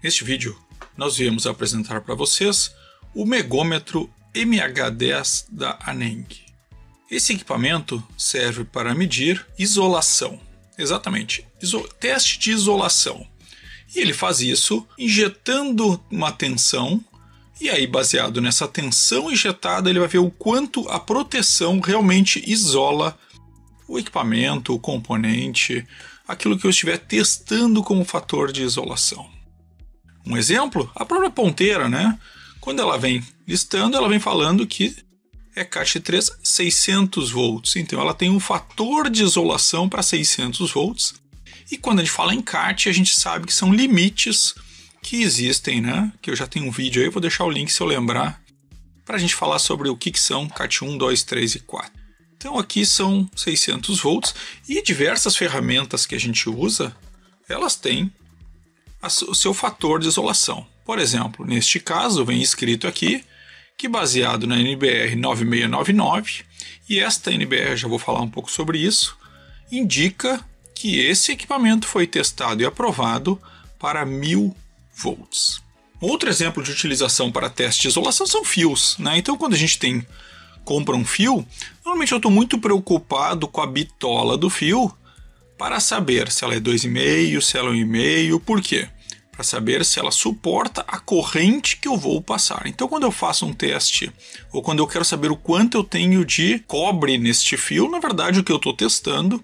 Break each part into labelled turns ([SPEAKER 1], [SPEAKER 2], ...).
[SPEAKER 1] Neste vídeo, nós viemos apresentar para vocês o megômetro MH10 da Aneng. Esse equipamento serve para medir isolação. Exatamente, teste de isolação. E ele faz isso injetando uma tensão, e aí baseado nessa tensão injetada, ele vai ver o quanto a proteção realmente isola o equipamento, o componente, aquilo que eu estiver testando como fator de isolação. Um exemplo, a própria ponteira, né? Quando ela vem listando, ela vem falando que é CAT3 600 volts. Então ela tem um fator de isolação para 600 volts. E quando a gente fala em CAT, a gente sabe que são limites que existem, né? Que eu já tenho um vídeo aí, vou deixar o link se eu lembrar, para a gente falar sobre o que são CAT 1, 2, 3 e 4. Então aqui são 600 volts e diversas ferramentas que a gente usa, elas têm o seu fator de isolação. Por exemplo, neste caso vem escrito aqui que baseado na NBR 9699, e esta NBR, já vou falar um pouco sobre isso, indica que esse equipamento foi testado e aprovado para 1000 volts. Outro exemplo de utilização para teste de isolação são fios, né? Então quando a gente compra um fio, normalmente eu estou muito preocupado com a bitola do fio para saber se ela é 2,5, se ela é 1,5, por quê? Para saber se ela suporta a corrente que eu vou passar. Então quando eu faço um teste, ou quando eu quero saber o quanto eu tenho de cobre neste fio, na verdade o que eu estou testando,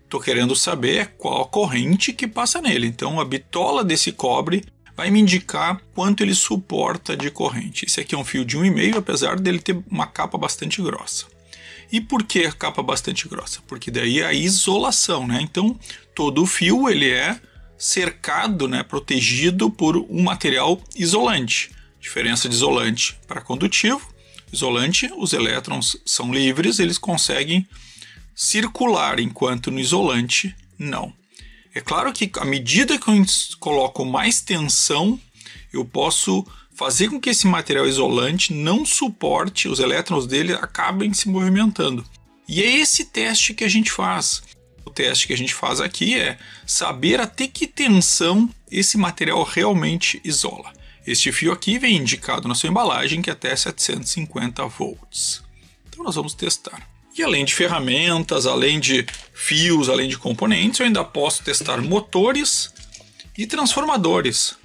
[SPEAKER 1] estou querendo saber qual a corrente que passa nele. Então a bitola desse cobre vai me indicar quanto ele suporta de corrente. Esse aqui é um fio de 1,5, apesar dele ter uma capa bastante grossa. E por que a capa bastante grossa? Porque daí é a isolação, né? Então todo o fio ele é cercado, né, protegido por um material isolante. Diferença de isolante para condutivo. Isolante, os elétrons são livres, eles conseguem circular, enquanto no isolante não. É claro que à medida que eu coloco mais tensão, eu posso fazer com que esse material isolante não suporte, os elétrons dele acabem se movimentando. E é esse teste que a gente faz. O teste que a gente faz aqui é saber até que tensão esse material realmente isola. Este fio aqui vem indicado na sua embalagem que é até 750 volts. Então nós vamos testar. E além de ferramentas, além de fios, além de componentes, eu ainda posso testar motores e transformadores.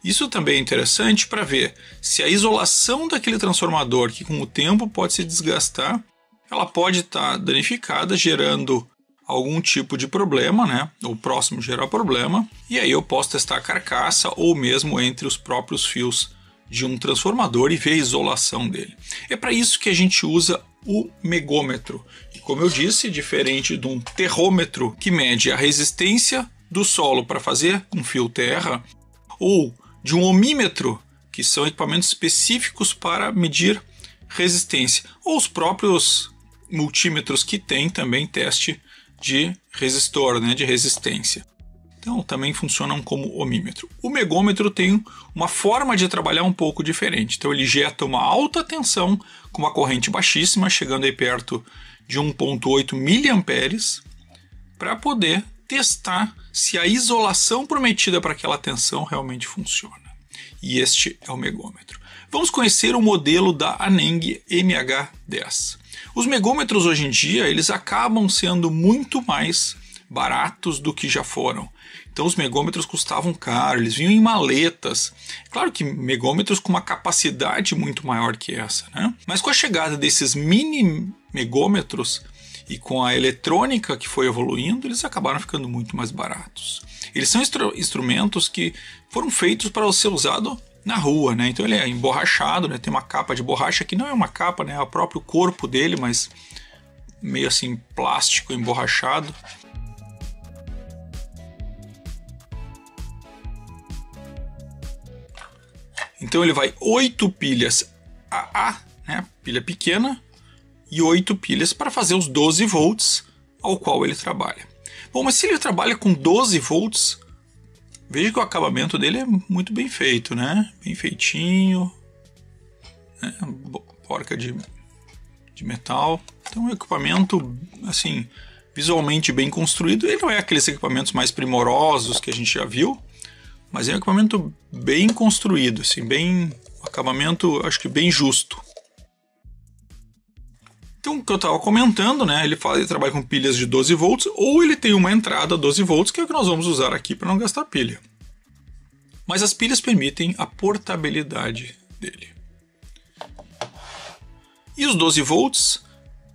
[SPEAKER 1] Isso também é interessante para ver se a isolação daquele transformador, que com o tempo pode se desgastar, ela pode estar danificada, gerando algum tipo de problema, né? Ou próximo gerar problema. E aí eu posso testar a carcaça ou mesmo entre os próprios fios de um transformador e ver a isolação dele. É para isso que a gente usa o megômetro. E como eu disse, diferente de um terrômetro que mede a resistência do solo para fazer um fio terra, ou de um ohmímetro, que são equipamentos específicos para medir resistência, ou os próprios multímetros que tem também teste de resistor, né, de resistência. Então também funcionam como ohmímetro. O megômetro tem uma forma de trabalhar um pouco diferente. Então ele injeta uma alta tensão com uma corrente baixíssima, chegando aí perto de 1,8 miliamperes, para poder testar se a isolação prometida para aquela tensão realmente funciona. E este é o megômetro. Vamos conhecer o modelo da Aneng MH10. Os megômetros hoje em dia eles acabam sendo muito mais baratos do que já foram. Então os megômetros custavam caro, eles vinham em maletas. Claro que megômetros com uma capacidade muito maior que essa, né? Mas com a chegada desses mini megômetros e com a eletrônica que foi evoluindo, eles acabaram ficando muito mais baratos. Eles são instrumentos que foram feitos para ser usado na rua, né? Então ele é emborrachado, né? Tem uma capa de borracha que não é uma capa, né? É o próprio corpo dele, mas meio assim plástico emborrachado. Então ele vai 8 pilhas AA, né? Pilha pequena, e 8 pilhas para fazer os 12 volts ao qual ele trabalha. Bom, mas se ele trabalha com 12 volts, veja que o acabamento dele é muito bem feito, né? Bem feitinho, né? Porca de metal. Então, um equipamento, assim, visualmente bem construído. Ele não é aqueles equipamentos mais primorosos que a gente já viu, mas é um equipamento bem construído, assim, bem, acabamento acho que bem justo. Então, o que eu estava comentando, né, ele trabalha com pilhas de 12 volts, ou ele tem uma entrada 12 volts, que é o que nós vamos usar aqui para não gastar pilha. Mas as pilhas permitem a portabilidade dele. E os 12 volts,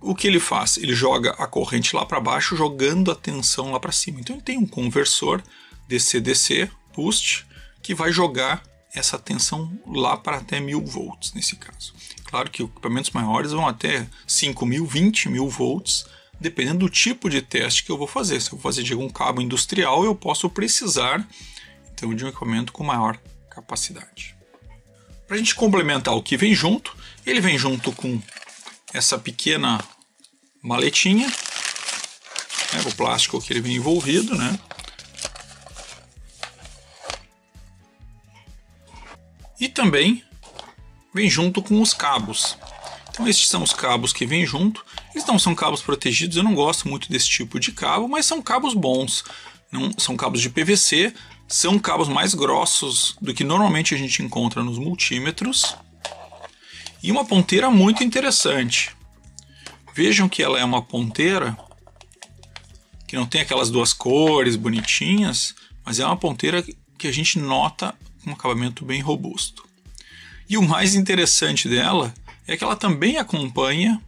[SPEAKER 1] o que ele faz? Ele joga a corrente lá para baixo, jogando a tensão lá para cima. Então ele tem um conversor DC-DC, boost, que vai jogar essa tensão lá para até 1000 volts nesse caso. Claro que equipamentos maiores vão até 5.000, 20.000 volts, dependendo do tipo de teste que eu vou fazer. Se eu vou fazer de algum cabo industrial, eu posso precisar então, de um equipamento com maior capacidade. Para a gente complementar o que vem junto, ele vem junto com essa pequena maletinha, né, o plástico que ele vem envolvido, né? E também vem junto com os cabos. Então estes são os cabos que vêm junto. Eles não são cabos protegidos, eu não gosto muito desse tipo de cabo, mas são cabos bons. Não, são cabos de PVC, são cabos mais grossos do que normalmente a gente encontra nos multímetros. E uma ponteira muito interessante. Vejam que ela é uma ponteira que não tem aquelas duas cores bonitinhas, mas é uma ponteira que a gente nota um acabamento bem robusto. E o mais interessante dela é que ela também acompanha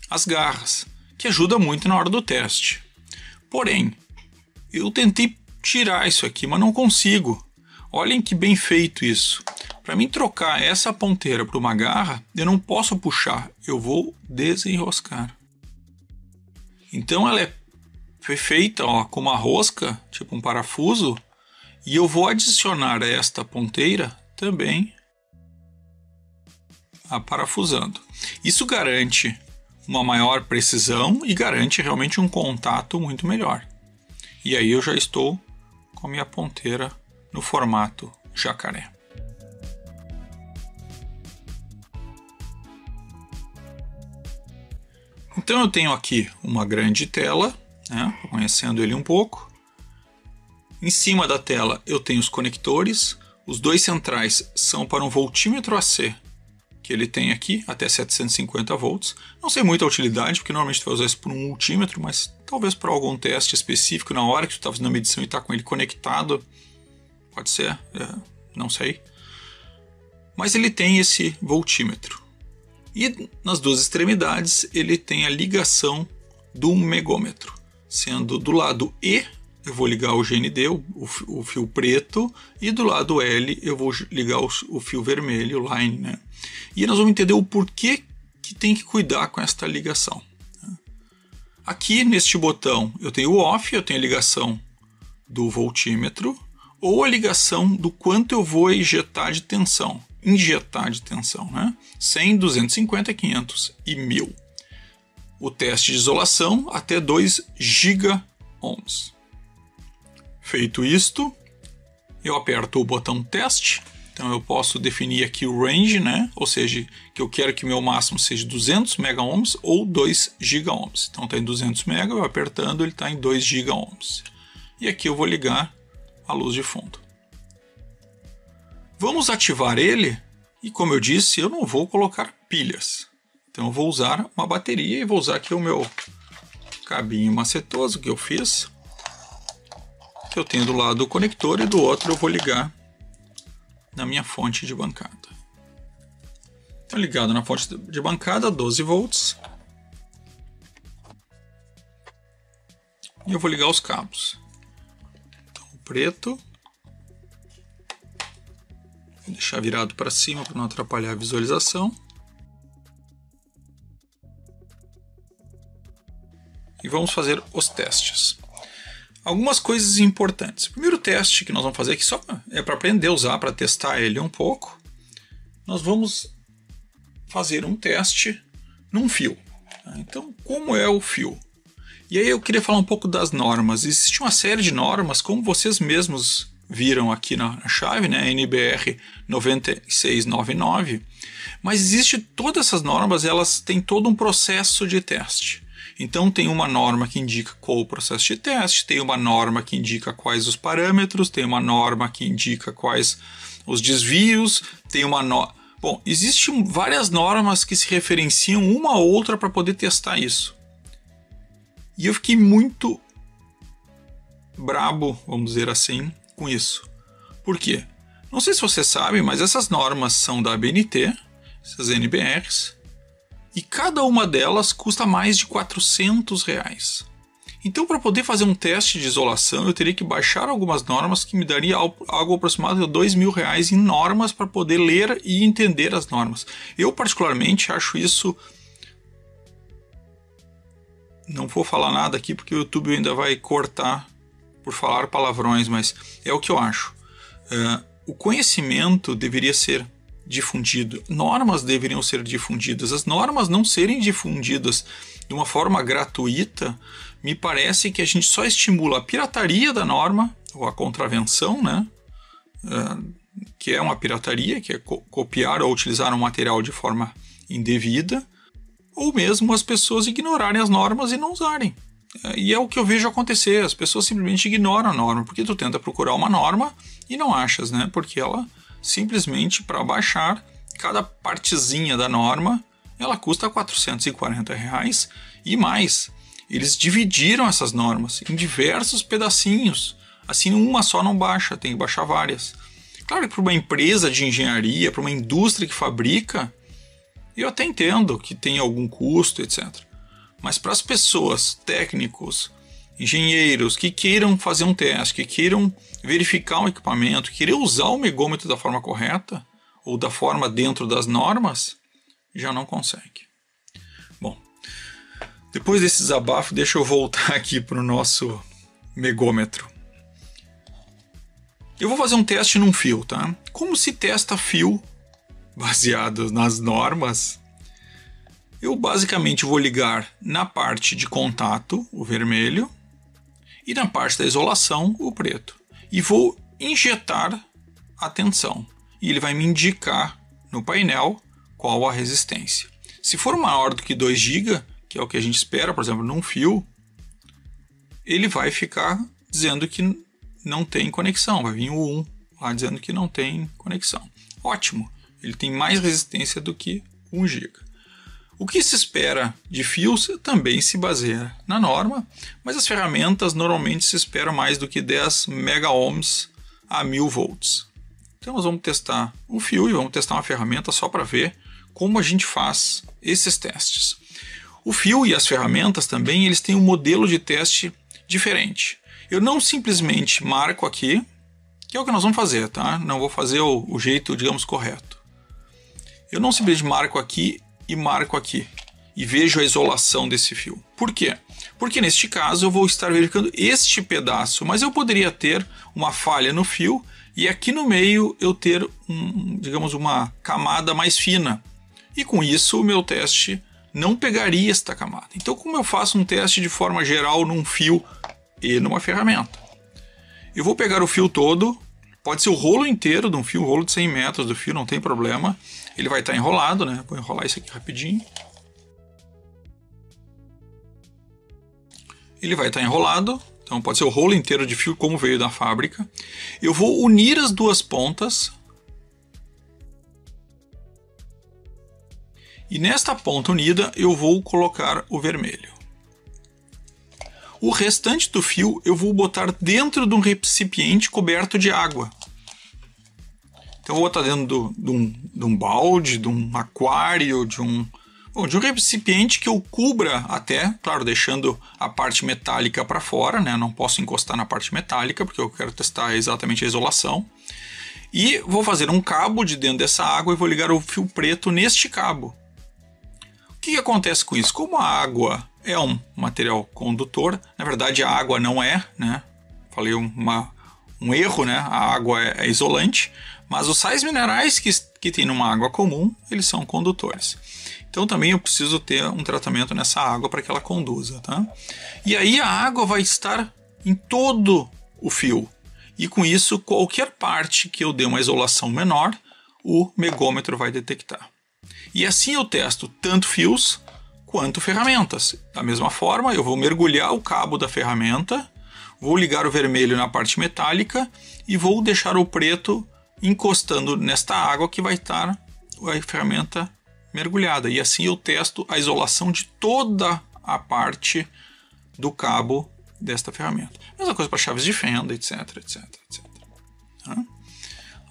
[SPEAKER 1] as garras, que ajuda muito na hora do teste. Porém, eu tentei tirar isso aqui, mas não consigo. Olhem que bem feito isso. Para mim trocar essa ponteira por uma garra, eu não posso puxar, eu vou desenroscar. Então ela foi feita com uma rosca, tipo um parafuso, e eu vou adicionar a esta ponteira também parafusando. Isso garante uma maior precisão e garante realmente um contato muito melhor. E aí eu já estou com a minha ponteira no formato jacaré. Então eu tenho aqui uma grande tela, né, conhecendo ele um pouco. Em cima da tela eu tenho os conectores. Os dois centrais são para um voltímetro AC, que ele tem aqui, até 750 volts. Não sei muita utilidade, porque normalmente tu vai usar isso por um multímetro, mas talvez para algum teste específico, na hora que tu está fazendo a medição e está com ele conectado, pode ser, não sei. Mas ele tem esse voltímetro. E nas duas extremidades ele tem a ligação do megômetro, sendo do lado E eu vou ligar o GND, o fio preto, e do lado L eu vou ligar o fio vermelho, o line, né? E nós vamos entender o porquê que tem que cuidar com esta ligação. Aqui neste botão eu tenho o off, eu tenho a ligação do voltímetro, ou a ligação do quanto eu vou injetar de tensão, né? 100, 250, 500 e 1000. O teste de isolação até 2 giga-ohms. Feito isto, eu aperto o botão teste. Então eu posso definir aqui o range, né? Ou seja, que eu quero que meu máximo seja 200 mega-ohms ou 2 giga-ohms. Então está em 200 mega, eu apertando ele está em 2 giga-ohms. E aqui eu vou ligar a luz de fundo. Vamos ativar ele e, como eu disse, eu não vou colocar pilhas. Então eu vou usar uma bateria e vou usar aqui o meu cabinho macetoso que eu fiz. Que eu tenho do lado do conector e do outro eu vou ligar na minha fonte de bancada. Então ligado na fonte de bancada, 12 volts. E eu vou ligar os cabos. Então, o preto. Vou deixar virado para cima para não atrapalhar a visualização. E vamos fazer os testes. Algumas coisas importantes. O primeiro teste que nós vamos fazer aqui só é para aprender a usar, para testar ele um pouco. Nós vamos fazer um teste num fio. Então, como é o fio? E aí eu queria falar um pouco das normas. Existe uma série de normas, como vocês mesmos viram aqui na chave, né? NBR 9699. Mas existe todas essas normas, elas têm todo um processo de teste. Então tem uma norma que indica qual o processo de teste, tem uma norma que indica quais os parâmetros, tem uma norma que indica quais os desvios, tem uma norma... Bom, existem várias normas que se referenciam uma a outra para poder testar isso. E eu fiquei muito brabo, vamos dizer assim, com isso. Por quê? Não sei se você sabe, mas essas normas são da ABNT, essas NBRs, e cada uma delas custa mais de R$400. Então, para poder fazer um teste de isolação, eu teria que baixar algumas normas que me daria algo aproximado de R$2.000 em normas para poder ler e entender as normas. Eu, particularmente, acho isso... Não vou falar nada aqui porque o YouTube ainda vai cortar por falar palavrões, mas é o que eu acho. O conhecimento deveria ser difundido, normas deveriam ser difundidas. As normas não serem difundidas de uma forma gratuita, me parece que a gente só estimula a pirataria da norma, ou a contravenção, né? Que é uma pirataria, que é copiar ou utilizar um material de forma indevida, ou mesmo as pessoas ignorarem as normas e não usarem. E é o que eu vejo acontecer, as pessoas simplesmente ignoram a norma, porque tu tenta procurar uma norma e não achas, né? Porque ela simplesmente, para baixar, cada partezinha da norma, ela custa R$440 e mais. Eles dividiram essas normas em diversos pedacinhos, assim uma só não baixa, tem que baixar várias. Claro que para uma empresa de engenharia, para uma indústria que fabrica, eu até entendo que tem algum custo, etc. Mas para as pessoas, técnicos, engenheiros que queiram fazer um teste, que queiram verificar um equipamento, queiram usar o megômetro da forma correta, ou da forma dentro das normas, já não consegue. Bom, depois desse desabafo, deixa eu voltar aqui para o nosso megômetro. Eu vou fazer um teste num fio, tá? Como se testa fio baseado nas normas? Eu basicamente vou ligar na parte de contato, o vermelho, e na parte da isolação, o preto. E vou injetar a tensão. E ele vai me indicar no painel qual a resistência. Se for maior do que 2 GB, que é o que a gente espera, por exemplo, num fio, ele vai ficar dizendo que não tem conexão. Vai vir o 1 lá dizendo que não tem conexão. Ótimo, ele tem mais resistência do que 1 GB. O que se espera de fios também se baseia na norma, mas as ferramentas normalmente se esperam mais do que 10 mega-ohms a 1000 volts. Então nós vamos testar um fio e vamos testar uma ferramenta só para ver como a gente faz esses testes. O fio e as ferramentas também, eles têm um modelo de teste diferente. Eu não simplesmente marco aqui, que é o que nós vamos fazer, tá? Não vou fazer o jeito, digamos, correto. Eu não simplesmente marco aqui e marco aqui e vejo a isolação desse fio. Por quê? Porque neste caso eu vou estar verificando este pedaço, mas eu poderia ter uma falha no fio e aqui no meio eu ter, digamos, uma camada mais fina. E com isso o meu teste não pegaria esta camada. Então, como eu faço um teste de forma geral num fio e numa ferramenta? Eu vou pegar o fio todo, pode ser o rolo inteiro de um fio, o rolo de 100 metros do fio, não tem problema. Ele vai estar enrolado, né? Vou enrolar isso aqui rapidinho. Ele vai estar enrolado, então pode ser o rolo inteiro de fio como veio da fábrica. Eu vou unir as duas pontas. E nesta ponta unida eu vou colocar o vermelho. O restante do fio eu vou botar dentro de um recipiente coberto de água. Então eu vou botar dentro de um balde, de um aquário, de um recipiente que eu cubra até, claro, deixando a parte metálica para fora, né? Não posso encostar na parte metálica porque eu quero testar exatamente a isolação. E vou fazer um cabo de dentro dessa água e vou ligar o fio preto neste cabo. O que acontece com isso? Como a água é um material condutor, na verdade a água não é, né? Falei um erro, né? A água é isolante, mas os sais minerais que tem numa água comum, eles são condutores. Então também eu preciso ter um tratamento nessa água para que ela conduza, tá? E aí a água vai estar em todo o fio. E com isso, qualquer parte que eu dê uma isolação menor, o megômetro vai detectar. E assim eu testo tanto fios quanto ferramentas. Da mesma forma, eu vou mergulhar o cabo da ferramenta, vou ligar o vermelho na parte metálica e vou deixar o preto encostando nesta água que vai estar a ferramenta mergulhada. E assim eu testo a isolação de toda a parte do cabo desta ferramenta. Mesma coisa para chaves de fenda, etc, etc, etc.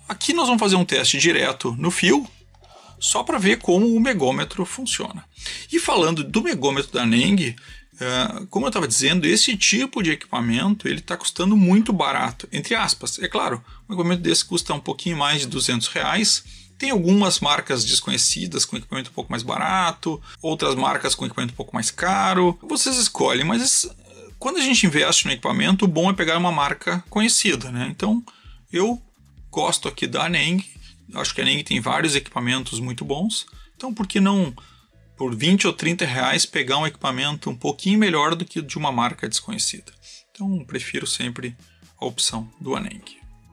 [SPEAKER 1] Aqui nós vamos fazer um teste direto no fio, só para ver como o megômetro funciona. E falando do megômetro da Aneng, como eu estava dizendo, esse tipo de equipamento ele está custando muito barato, entre aspas. É claro, um equipamento desse custa um pouquinho mais de R$200. Tem algumas marcas desconhecidas com equipamento um pouco mais barato, outras marcas com equipamento um pouco mais caro. Vocês escolhem, mas quando a gente investe no equipamento, o bom é pegar uma marca conhecida, né? Então, eu gosto aqui da Aneng. Acho que a Aneng tem vários equipamentos muito bons. Então, por que não, por 20 ou 30 reais, pegar um equipamento um pouquinho melhor do que de uma marca desconhecida? Então, prefiro sempre a opção do Aneng.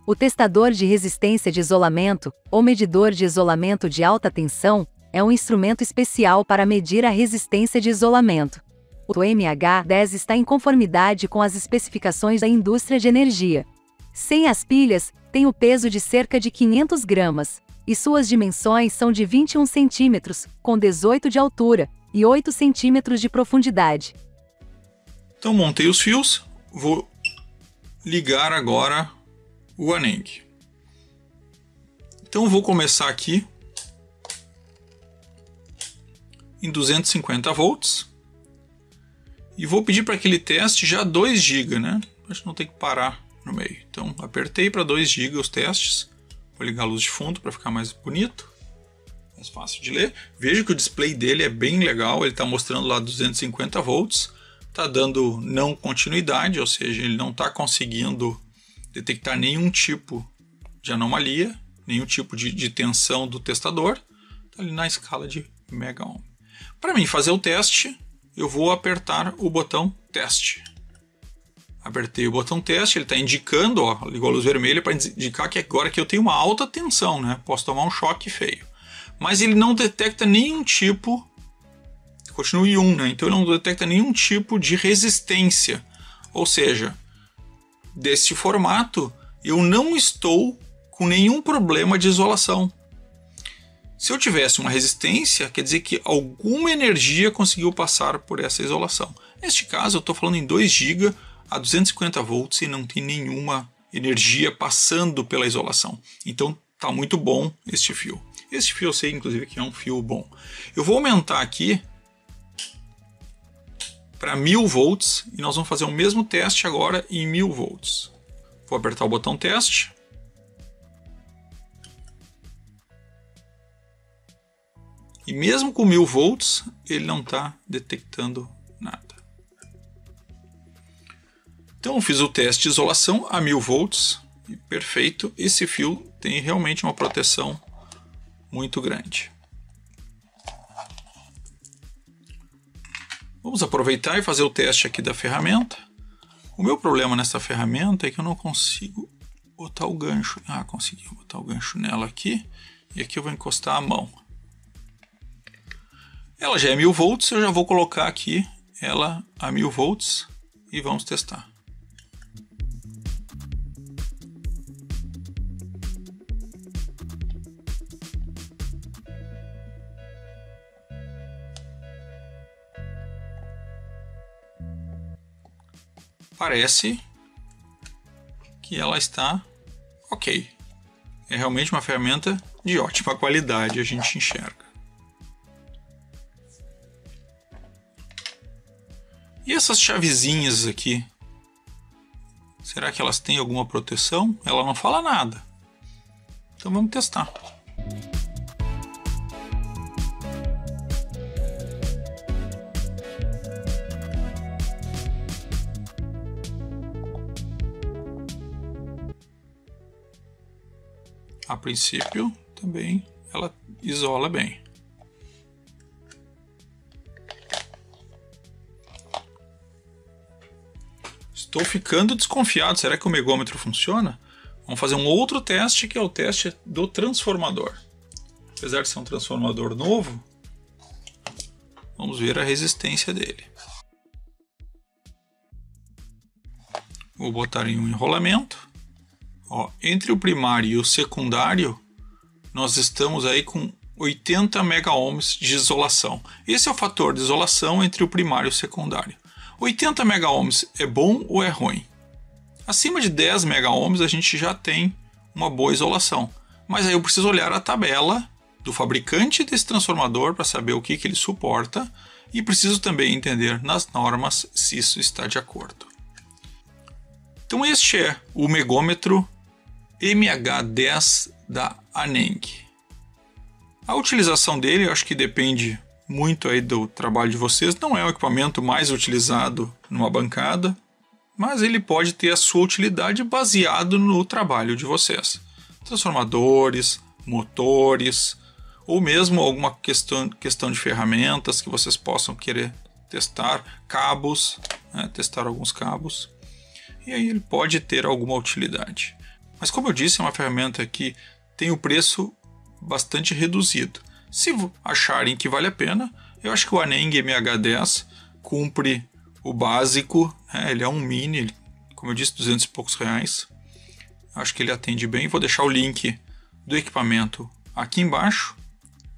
[SPEAKER 2] O testador de resistência de isolamento, ou medidor de isolamento de alta tensão, é um instrumento especial para medir a resistência de isolamento. O MH10 está em conformidade com as especificações da indústria de energia. Sem as pilhas, tem o peso de cerca de 500 gramas, e suas dimensões são de 21 centímetros, com 18 de altura e 8 centímetros de profundidade.
[SPEAKER 1] Então montei os fios, vou ligar agora o Aneng. Então vou começar aqui em 250 volts e vou pedir para que ele teste já 2 GB, né? Acho que não tem que parar no meio. Então apertei para 2 GB os testes. Vou ligar a luz de fundo para ficar mais bonito, mais fácil de ler. Veja que o display dele é bem legal, ele está mostrando lá 250 volts, está dando não continuidade, ou seja, ele não está conseguindo detectar nenhum tipo de anomalia, nenhum tipo de tensão do testador. Está ali na escala de mega ohm. Para mim fazer o teste, eu vou apertar o botão teste. Apertei o botão teste, ele está indicando, ó, ligou a luz vermelha para indicar que agora que eu tenho uma alta tensão, né? Posso tomar um choque feio. Mas ele não detecta nenhum tipo, continua em 1, né? Então ele não detecta nenhum tipo de resistência. Ou seja, desse formato, eu não estou com nenhum problema de isolação. Se eu tivesse uma resistência, quer dizer que alguma energia conseguiu passar por essa isolação. Neste caso, eu estou falando em 2 GB a 250 volts e não tem nenhuma energia passando pela isolação. Então, está muito bom este fio. Este fio eu sei, inclusive, que é um fio bom. Eu vou aumentar aqui para 1000 volts e nós vamos fazer o mesmo teste agora em 1000 volts. Vou apertar o botão teste. E mesmo com 1000 volts, ele não está detectando nada. Então eu fiz o teste de isolação a 1000 volts e perfeito. Esse fio tem realmente uma proteção muito grande. Vamos aproveitar e fazer o teste aqui da ferramenta. O meu problema nessa ferramenta é que eu não consigo botar o gancho. Ah, consegui botar o gancho nela aqui. E aqui eu vou encostar a mão. Ela já é 1000 volts, eu já vou colocar aqui ela a 1000 volts e vamos testar. Parece que ela está ok. É realmente uma ferramenta de ótima qualidade, a gente enxerga. E essas chavezinhas aqui? Será que elas têm alguma proteção? Ela não fala nada. Então vamos testar. A princípio, também ela isola bem. Estou ficando desconfiado. Será que o megômetro funciona? Vamos fazer um outro teste, que é o teste do transformador. Apesar de ser um transformador novo, Vamos ver a resistência dele. Vou botar em um enrolamento. Ó, entre o primário e o secundário, nós estamos aí com 80 megaohms de isolação. Esse é o fator de isolação entre o primário e o secundário. 80 megaohms é bom ou é ruim? Acima de 10 megaohms a gente já tem uma boa isolação. Mas aí eu preciso olhar a tabela do fabricante desse transformador para saber o que ele suporta e preciso também entender nas normas se isso está de acordo. Então este é o megômetro MH10 da Aneng. A utilização dele eu acho que depende muito aí do trabalho de vocês. Não é o equipamento mais utilizado numa bancada, mas ele pode ter a sua utilidade baseado no trabalho de vocês. Transformadores, motores, ou mesmo alguma questão de ferramentas que vocês possam querer testar, cabos, né, testar alguns cabos. E aí ele pode ter alguma utilidade. Mas como eu disse, é uma ferramenta que tem o preço bastante reduzido. Se acharem que vale a pena, eu acho que o Aneng MH10 cumpre o básico, né? Ele é um mini, como eu disse, 200 e poucos reais. Acho que ele atende bem. Vou deixar o link do equipamento aqui embaixo.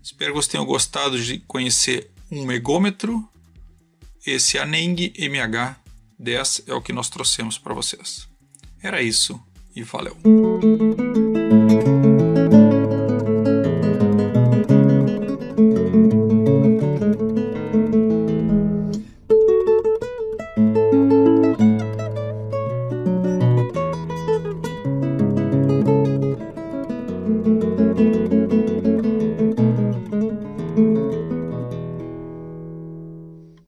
[SPEAKER 1] Espero que vocês tenham gostado de conhecer um megômetro. Esse Aneng MH10 é o que nós trouxemos para vocês. Era isso e valeu!